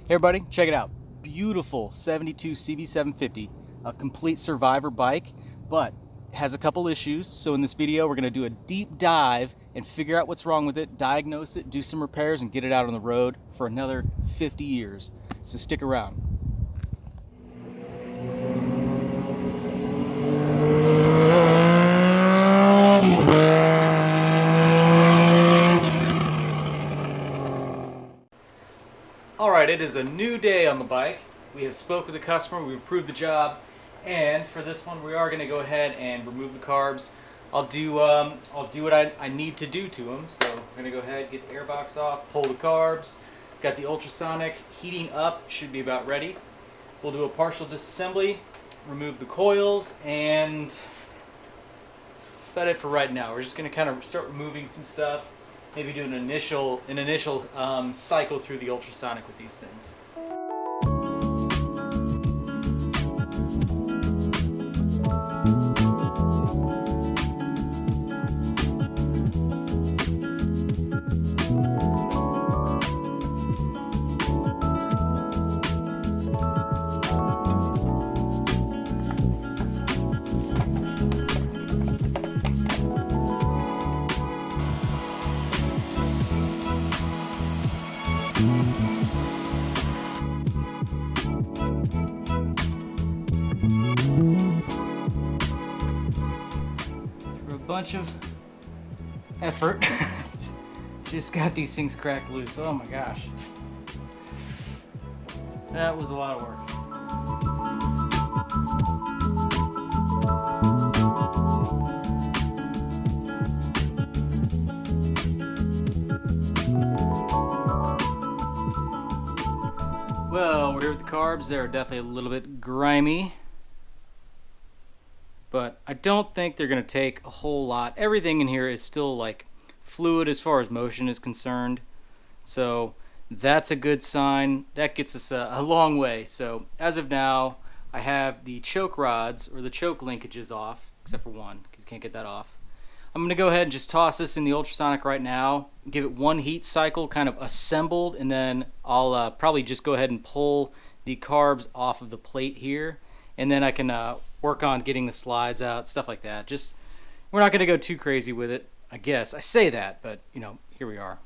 Hey everybody, check it out. Beautiful 72 CB750, a complete survivor bike, but it has a couple issues. So in this video, we're gonna do a deep dive and figure out what's wrong with it, diagnose it, do some repairs, and get it out on the road for another 50 years. So stick around. Alright, it is a new day on the bike. We have spoke with the customer, we've approved the job, and for this one we are going to go ahead and remove the carbs. I'll do what I need to do to them. So I'm going to go ahead, get the airbox off, pull the carbs. Got the ultrasonic heating up, should be about ready. We'll do a partial disassembly, remove the coils, and that's about it for right now. We're just going to kind of start removing some stuff. Maybe do an initial cycle through the ultrasonic with these things. Bunch of effort. Just got these things cracked loose. Oh my gosh. That was a lot of work. Well, we're here with the carbs. They're definitely a little bit grimy, but I don't think they're going to take a whole lot. Everything in here is still like fluid as far as motion is concerned, so that's a good sign. That gets us a long way. So as of now, I have the choke rods or the choke linkages off, except for one, because you can't get that off. I'm going to go ahead and just toss this in the ultrasonic right now, give it one heat cycle, kind of assembled, and then I'll probably just go ahead and pull the carbs off of the plate here, and then I can work on getting the slides out, stuff like that. Just, we're not going to go too crazy with it, I guess. I say that, but, you know, here we are.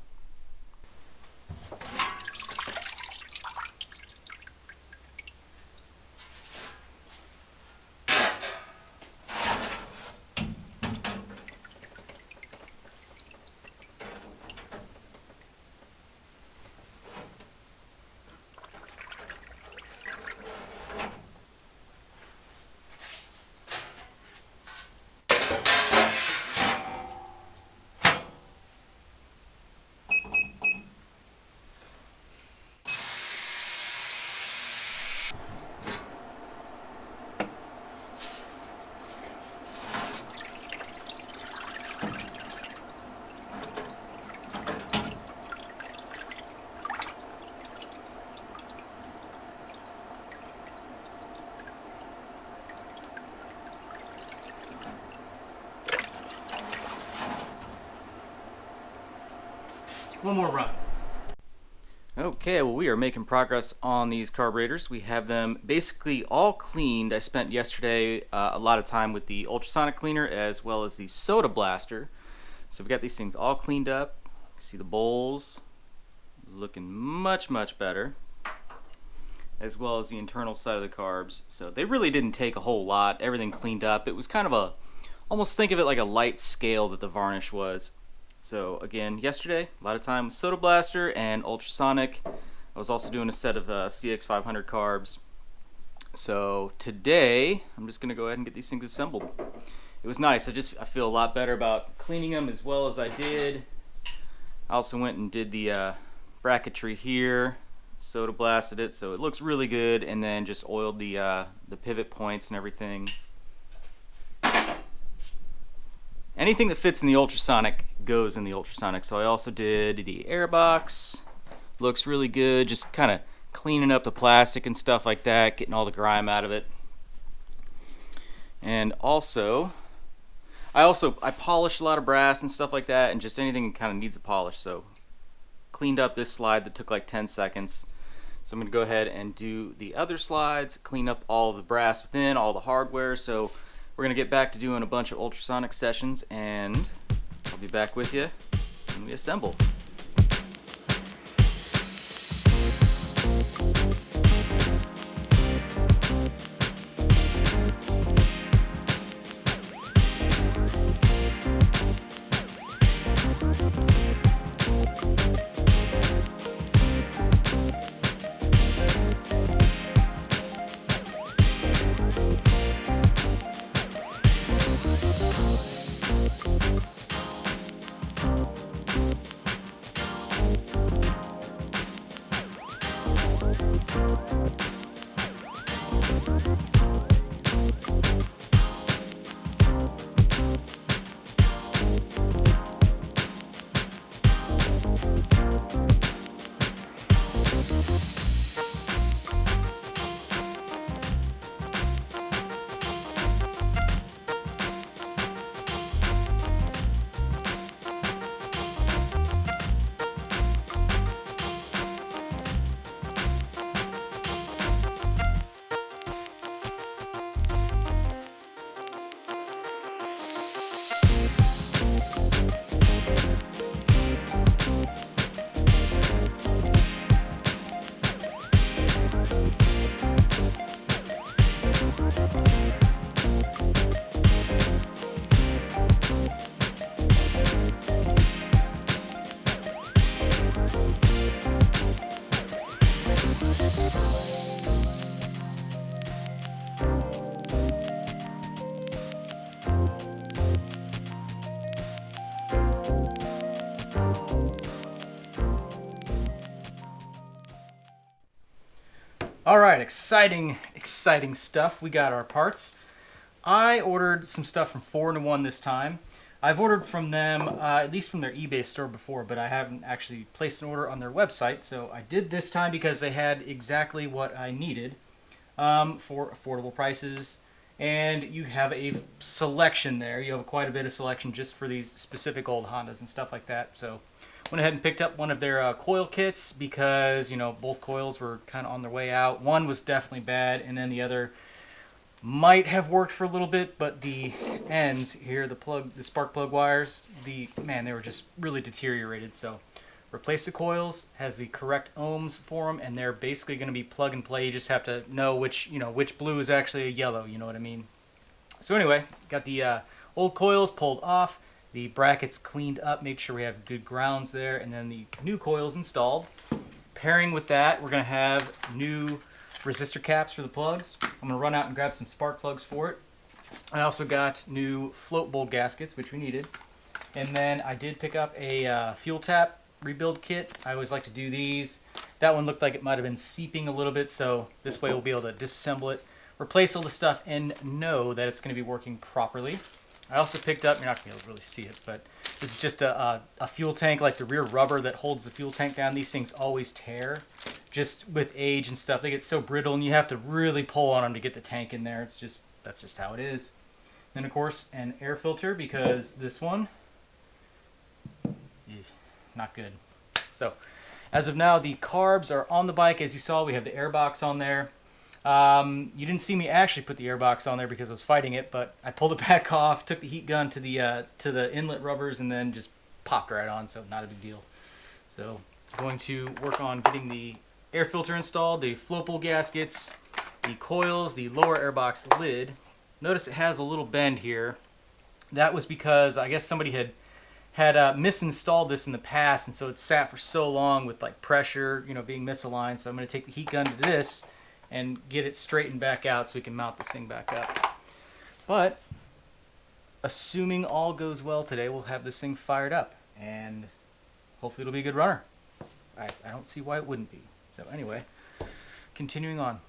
One more run. Okay, well, we are making progress on these carburetors. We have them basically all cleaned. I spent yesterday a lot of time with the ultrasonic cleaner as well as the soda blaster. So we got these things all cleaned up. You see the bowls looking much better, as well as the internal side of the carbs. So they really didn't take a whole lot. Everything cleaned up. It was kind of a, almost think of it like a light scale that the varnish was. So again, yesterday, a lot of time with soda blaster and ultrasonic. I was also doing a set of CX500 carbs. So today, I'm just going to go ahead and get these things assembled. It was nice. I feel a lot better about cleaning them as well as I did. I also went and did the bracketry here, soda blasted it, so it looks really good, and then just oiled the pivot points and everything. Anything that fits in the ultrasonic goes in the ultrasonic. So I also did the airbox. Looks really good. Just kind of cleaning up the plastic and stuff like that, getting all the grime out of it. And also, I polished a lot of brass and stuff like that, and just anything that kind of needs a polish. So cleaned up this slide that took like 10 seconds. So I'm going to go ahead and do the other slides, clean up all the brass within, all the hardware. So we're going to get back to doing a bunch of ultrasonic sessions, and I'll be back with you when we assemble. All right, exciting stuff. We got our parts. I ordered some stuff from 4-in-1 this time. I've ordered from them, at least from their eBay store before, but I haven't actually placed an order on their website. So I did this time because they had exactly what I needed for affordable prices. And you have a selection there. You have quite a bit of selection just for these specific old Hondas and stuff like that. So went ahead and picked up one of their coil kits because, you know, both coils were kind of on their way out. One was definitely bad, and then the other might have worked for a little bit, but the ends here, the spark plug wires, they were just really deteriorated. So replace the coils, has the correct ohms for them, and they're basically going to be plug and play. You just have to know which blue is actually a yellow, you know what I mean? So anyway, got the old coils pulled off. The brackets cleaned up, make sure we have good grounds there, and then the new coils installed. Pairing with that, we're going to have new resistor caps for the plugs. I'm going to run out and grab some spark plugs for it. I also got new float bowl gaskets, which we needed. And then I did pick up a fuel tap rebuild kit. I always like to do these. That one looked like it might have been seeping a little bit, so this way we'll be able to disassemble it, replace all the stuff, and know that it's going to be working properly. I also picked up, you're not going to be able to really see it, but this is just a fuel tank, like the rear rubber that holds the fuel tank down. These things always tear, just with age and stuff. They get so brittle, and you have to really pull on them to get the tank in there. That's just how it is. Then, of course, an air filter, because this one, not good. So, as of now, the carbs are on the bike. As you saw, we have the air box on there. You didn't see me actually put the airbox on there because I was fighting it, but I pulled it back off, took the heat gun to the inlet rubbers, and then just popped right on, so not a big deal. So going to work on getting the air filter installed, the float bowl gaskets, the coils, the lower airbox lid. Notice it has a little bend here. That was because I guess somebody had misinstalled this in the past, and so it sat for so long with like pressure, being misaligned. So I'm going to take the heat gun to this and get it straightened back out so we can mount this thing back up. But assuming all goes well today, we'll have this thing fired up, and hopefully it'll be a good runner. I don't see why it wouldn't be. So anyway, continuing on.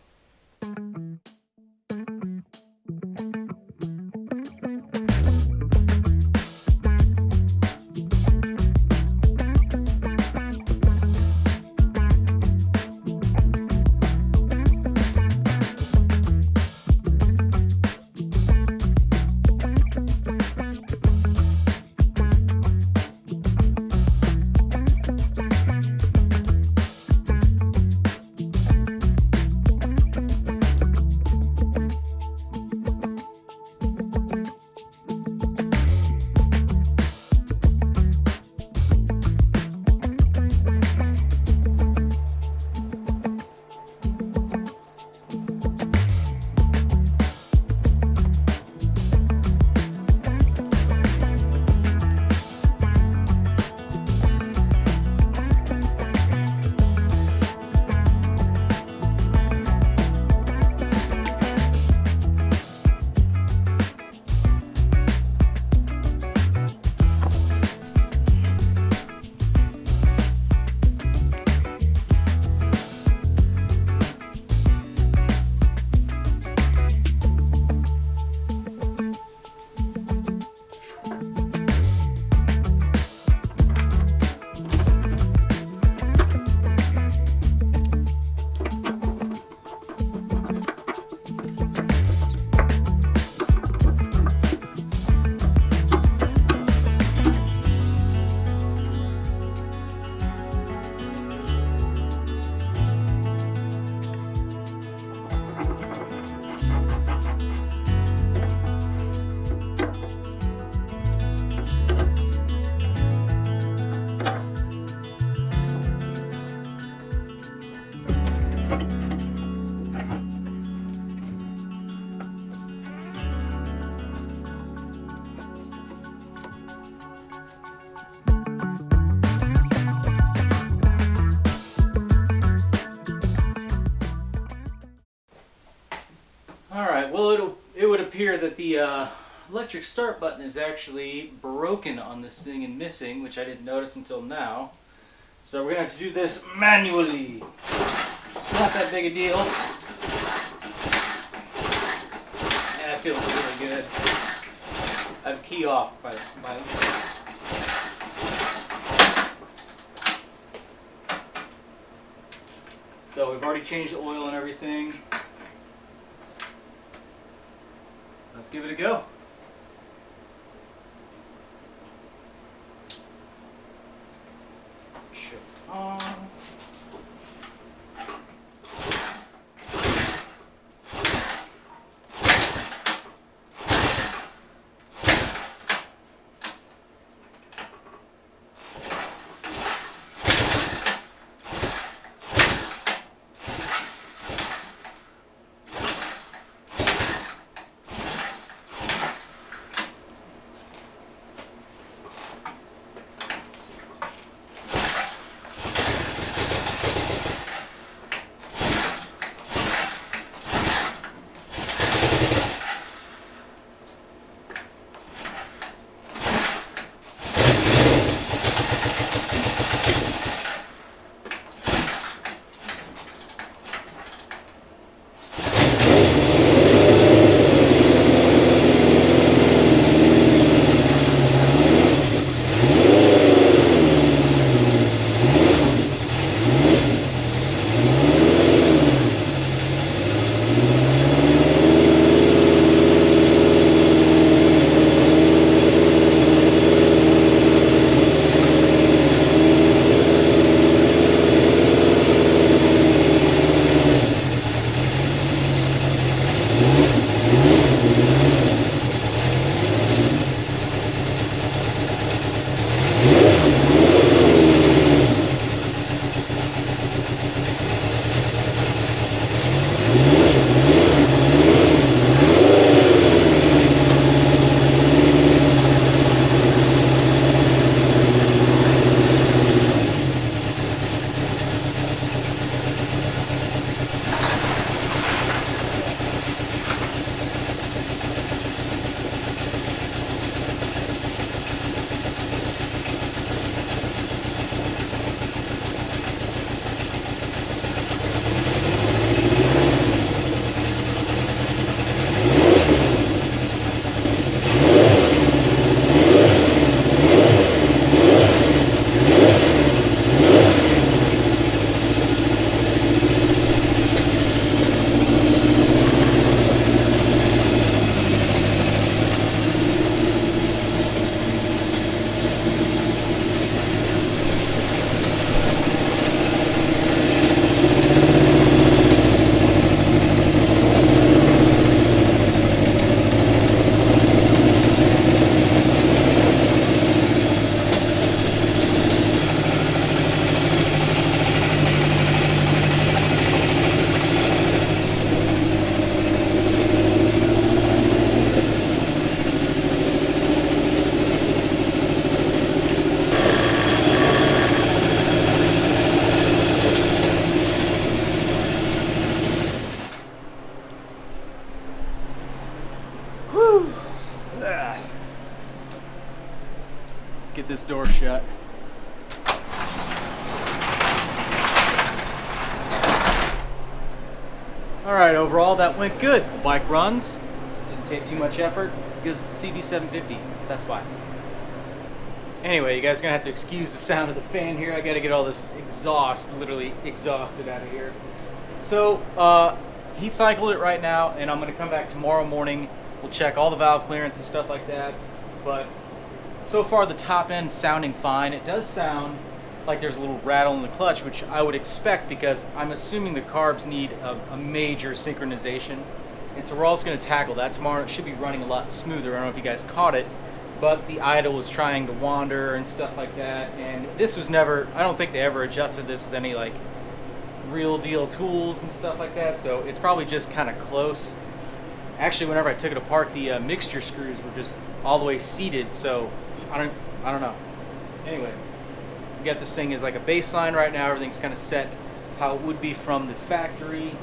Alright, well it would appear that the electric start button is actually broken on this thing and missing, which I didn't notice until now. So we're going to have to do this manually. Not that big a deal. Yeah, it feels really good. I have key off by So we've already changed the oil and everything. Let's give it a go. Shift on. Get this door shut. Alright, overall that went good. The bike runs, didn't take too much effort, because it's a CB750, that's why. Anyway, you guys are going to have to excuse the sound of the fan here. I got to get all this exhaust, literally exhausted out of here. So, heat cycled it right now, and I'm going to come back tomorrow morning. We'll check all the valve clearance and stuff like that. But so far the top end's sounding fine. It does sound like there's a little rattle in the clutch, which I would expect because I'm assuming the carbs need a major synchronization. And so we're also going to tackle that tomorrow. It should be running a lot smoother. I don't know if you guys caught it, but the idle was trying to wander and stuff like that. And this was never, I don't think they ever adjusted this with any like real deal tools and stuff like that, so it's probably just kind of close. Actually, whenever I took it apart, the mixture screws were just all the way seated, so I don't know. Anyway, we got this thing as like a baseline right now. Everything's kind of set how it would be from the factory.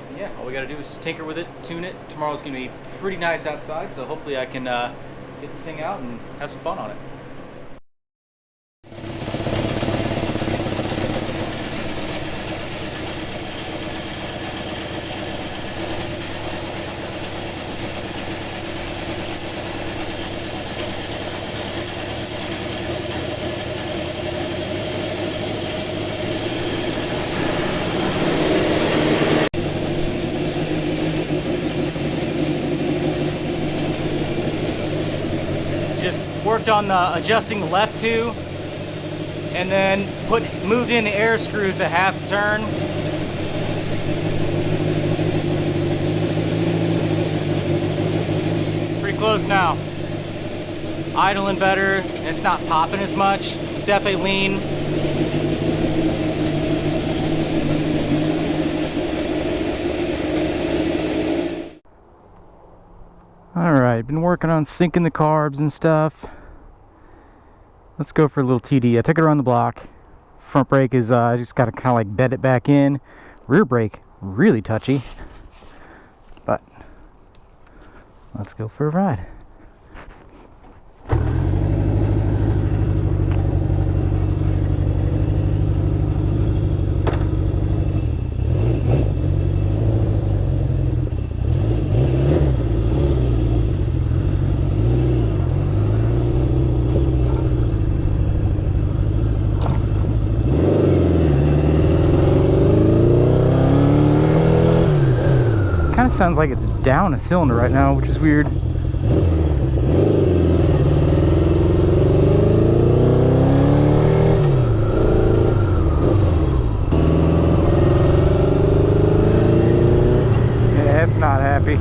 And yeah, all we got to do is just tinker with it, tune it. Tomorrow's going to be pretty nice outside, so hopefully I can get this thing out and have some fun on it. Just worked on adjusting the left tube, and then moved in the air screws a half turn. Pretty close now. Idling better, and it's not popping as much. It's definitely lean. Alright, been working on syncing the carbs and stuff. Let's go for a little TD. I took it around the block. Front brake is, I just got to kind of like bed it back in. Rear brake, really touchy. But, let's go for a ride. Kind of sounds like it's down a cylinder right now, which is weird. Yeah, it's not happy.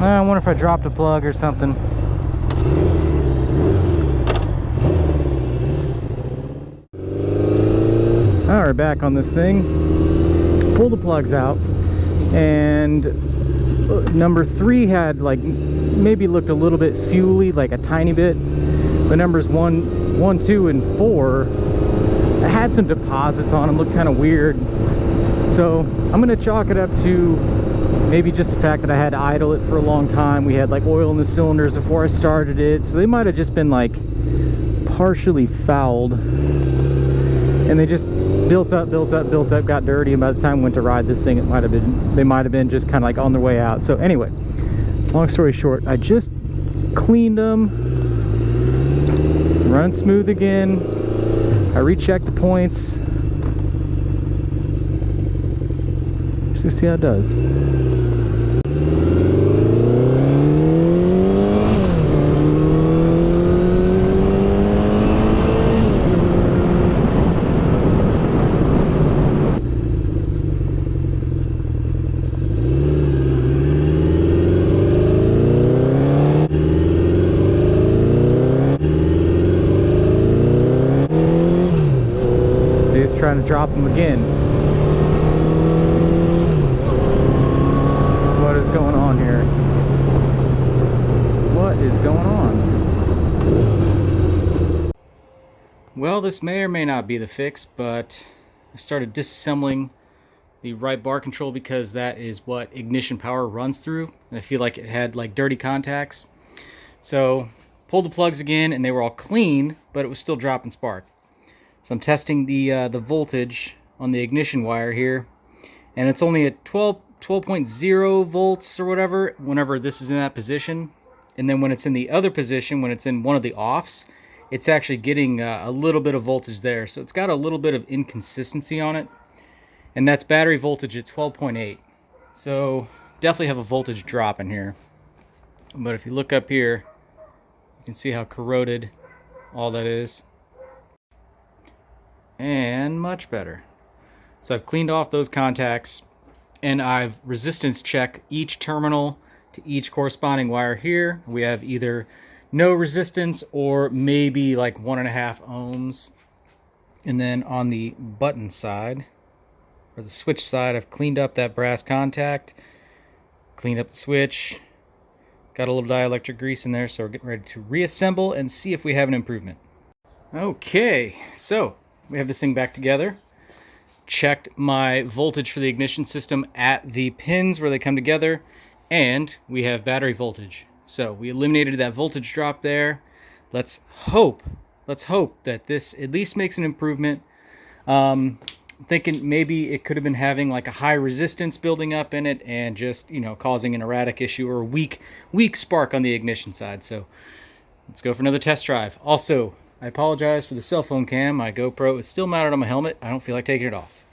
I wonder if I dropped a plug or something. Alright, back on this thing. Pull the plugs out, and number 3 had like maybe looked a little bit fuely, like a tiny bit. But numbers 1, 2, and 4 had some deposits on them, looked kind of weird. So I'm gonna chalk it up to maybe just the fact that I had to idle it for a long time. We had like oil in the cylinders before I started it, so they might have just been like partially fouled, and they just built up, got dirty, and by the time I went to ride this thing, they might have been just kind of like on their way out. So anyway, long story short, I just cleaned them, run smooth again. I rechecked the points. Just to see how it does. Trying to drop them again. What is going on here? What is going on? Well, this may or may not be the fix, but I started disassembling the right bar control because that is what ignition power runs through, and I feel like it had like dirty contacts. So pulled the plugs again, and they were all clean, but it was still dropping spark. So I'm testing the voltage on the ignition wire here, and it's only at 12.0 volts or whatever whenever this is in that position. And then when it's in the other position, when it's in one of the offs, it's actually getting a little bit of voltage there. So it's got a little bit of inconsistency on it, and that's battery voltage at 12.8. So definitely have a voltage drop in here. But if you look up here, you can see how corroded all that is. And much better. So I've cleaned off those contacts, and I've resistance checked each terminal to each corresponding wire here. We have either no resistance or maybe like 1.5 ohms. And then on the button side, or the switch side, I've cleaned up that brass contact, cleaned up the switch, got a little dielectric grease in there, so we're getting ready to reassemble and see if we have an improvement. Okay, so we have this thing back together. Checked my voltage for the ignition system at the pins where they come together, and we have battery voltage. So we eliminated that voltage drop there. Let's hope that this at least makes an improvement. Thinking maybe it could have been having like a high resistance building up in it and just, you know, causing an erratic issue or a weak spark on the ignition side. So let's go for another test drive. Also, I apologize for the cell phone cam. My GoPro is still mounted on my helmet. I don't feel like taking it off.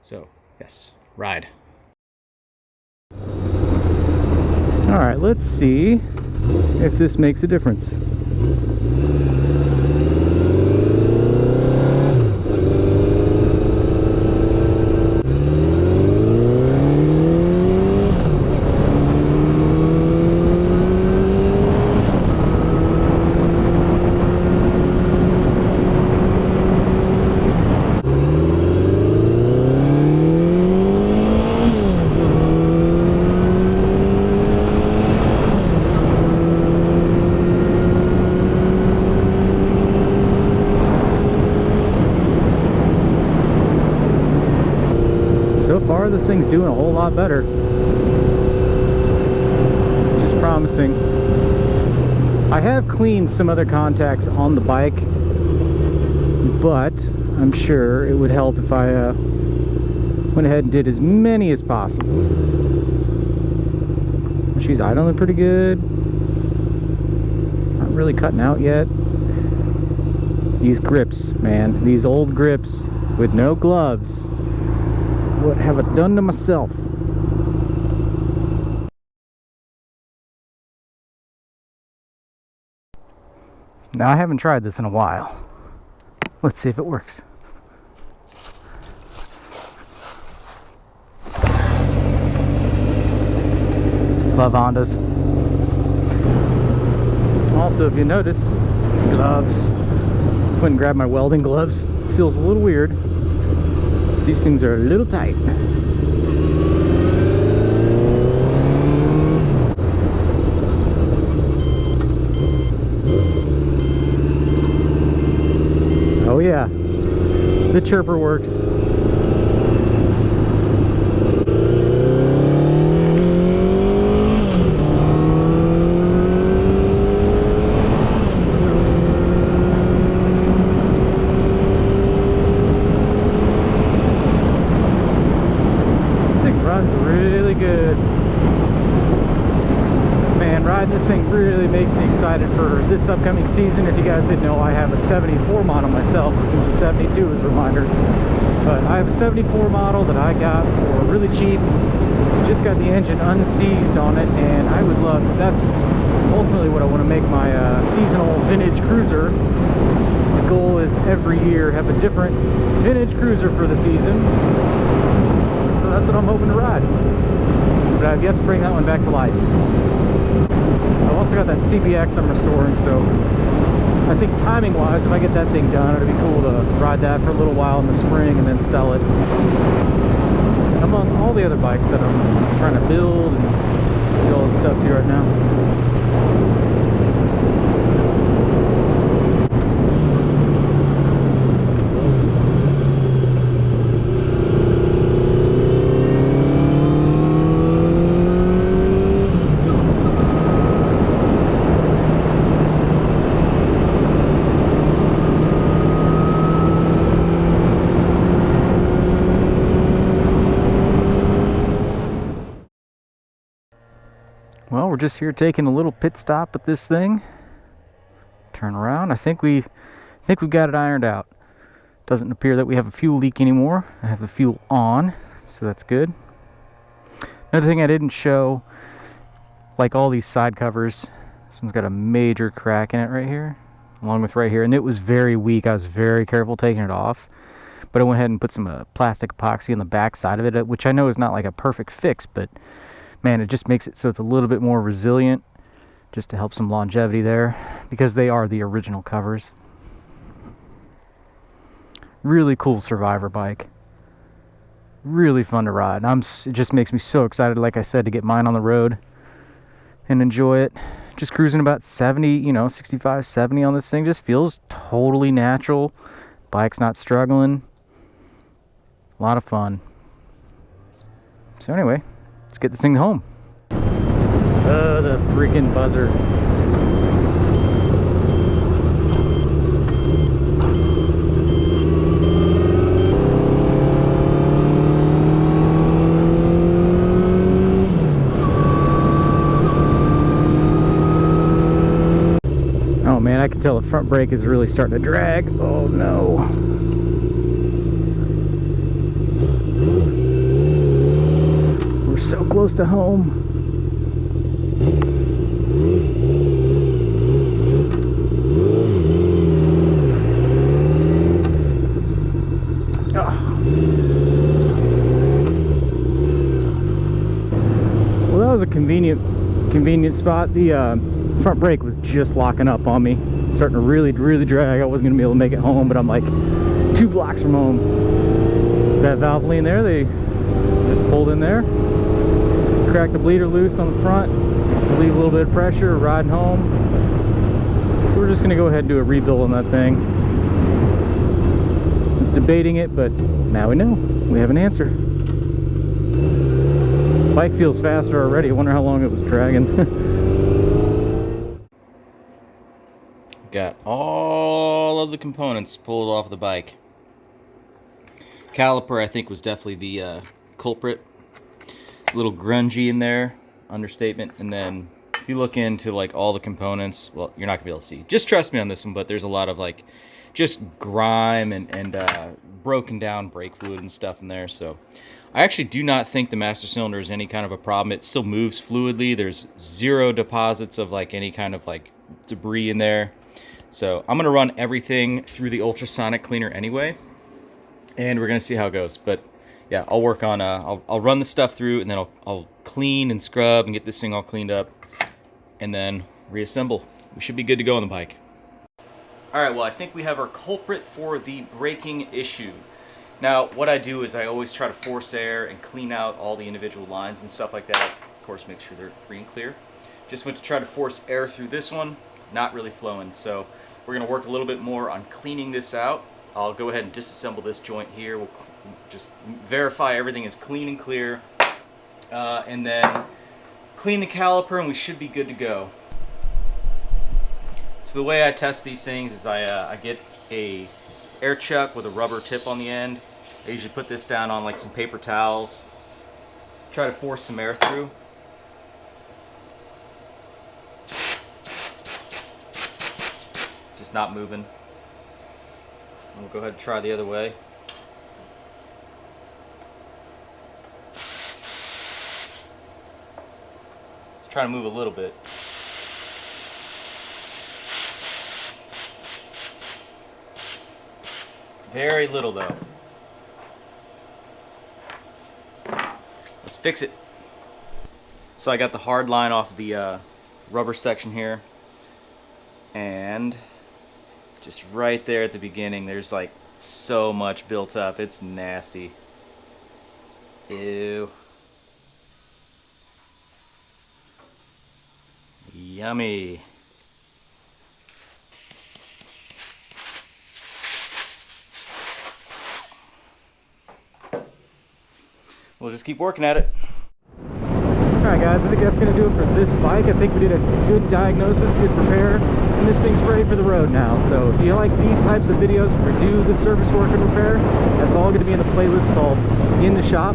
So, yes, ride. All right, let's see if this makes a difference. So far, this thing's doing a whole lot better. Which is promising. I have cleaned some other contacts on the bike, but I'm sure it would help if I went ahead and did as many as possible. She's idling pretty good. Not really cutting out yet. These grips, man. These old grips with no gloves. What have I done to myself? Now, I haven't tried this in a while. Let's see if it works. Love Hondas. Also, if you notice, gloves. Went and grabbed my welding gloves. Feels a little weird. These things are a little tight. Oh yeah, the chirper works. This thing really makes me excited for this upcoming season. If you guys didn't know, I have a 74 model myself. This one's a 72 as a reminder. But I have a 74 model that I got for really cheap. Just got the engine unseized on it, and I would love, that's ultimately what I want to make my seasonal vintage cruiser. The goal is every year have a different vintage cruiser for the season. So that's what I'm hoping to ride. But I've yet to bring that one back to life. I've also got that CBX I'm restoring, so I think timing-wise, if I get that thing done, it'd be cool to ride that for a little while in the spring and then sell it. Among all the other bikes that I'm trying to build and do all this stuff to right now. Well, we're just here taking a little pit stop at this thing. Turn around. I think we've got it ironed out. Doesn't appear that we have a fuel leak anymore. I have the fuel on, so that's good. Another thing I didn't show, like all these side covers, this one's got a major crack in it right here, along with right here, and it was very weak. I was very careful taking it off. but I went ahead and put some plastic epoxy on the back side of it, which I know is not like a perfect fix, but man, it just makes it so it's a little bit more resilient, just to help some longevity there, because they are the original covers. Really cool survivor bike. Really fun to ride. It just makes me so excited, like I said, to get mine on the road and enjoy it. Just cruising about 70, 65, 70 on this thing. Just feels totally natural. Bike's not struggling. A lot of fun. So anyway, let's get this thing home. Oh, the freaking buzzer. Oh man, I can tell the front brake is really starting to drag. Oh no. We're so close to home. Well, that was a convenient spot. The front brake was just locking up on me, starting to really drag. I wasn't gonna be able to make it home, but I'm like 2 blocks from home. That valve lean there, they just pulled in there, cracked the bleeder loose on the front, leave a little bit of pressure, riding home. So we're just gonna go ahead and do a rebuild on that thing. It's debating it, but now we know. We have an answer. Bike feels faster already. I wonder how long it was dragging. Got all of the components pulled off the bike. Caliper, I think, was definitely the culprit. A little grungy in there, understatement. And then if you look into like all the components, well, you're not gonna be able to see. Just trust me on this one, but there's a lot of like just grime and broken down brake fluid and stuff in there. So I actually do not think the master cylinder is any kind of a problem. It still moves fluidly. There's 0 deposits of like any kind of like debris in there. So I'm gonna run everything through the ultrasonic cleaner anyway, and we're gonna see how it goes. But yeah, I'll work on I'll run the stuff through, and then I'll clean and scrub and get this thing all cleaned up, and then reassemble. We should be good to go on the bike. All right, well, I think we have our culprit for the braking issue. Now, what I do is I always try to force air and clean out all the individual lines and stuff like that. Of course, make sure they're free and clear. Just went to try to force air through this one, not really flowing. So we're gonna work a little bit more on cleaning this out. I'll go ahead and disassemble this joint here. We'll just verify everything is clean and clear, and then clean the caliper, and we should be good to go. So the way I test these things is I get a air chuck with a rubber tip on the end. I usually put this down on like some paper towels, try to force some air through. Just not moving. And we'll go ahead and try the other way. Let's try to move a little bit. Very little though. Let's fix it. So I got the hard line off the rubber section here, and just right there at the beginning there's like so much built up. It's nasty. Ew. Yummy. We'll just keep working at it. Alright guys, I think that's going to do it for this bike. I think we did a good diagnosis, good repair, and this thing's ready for the road now. So if you like these types of videos where we do the service work and repair, that's all going to be in the playlist called In the Shop.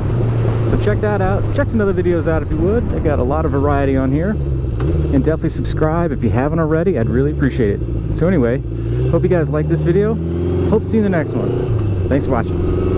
So check that out. Check some other videos out if you would. I got a lot of variety on here. And definitely subscribe if you haven't already. I'd really appreciate it. So anyway, hope you guys like this video. Hope to see you in the next one. Thanks for watching.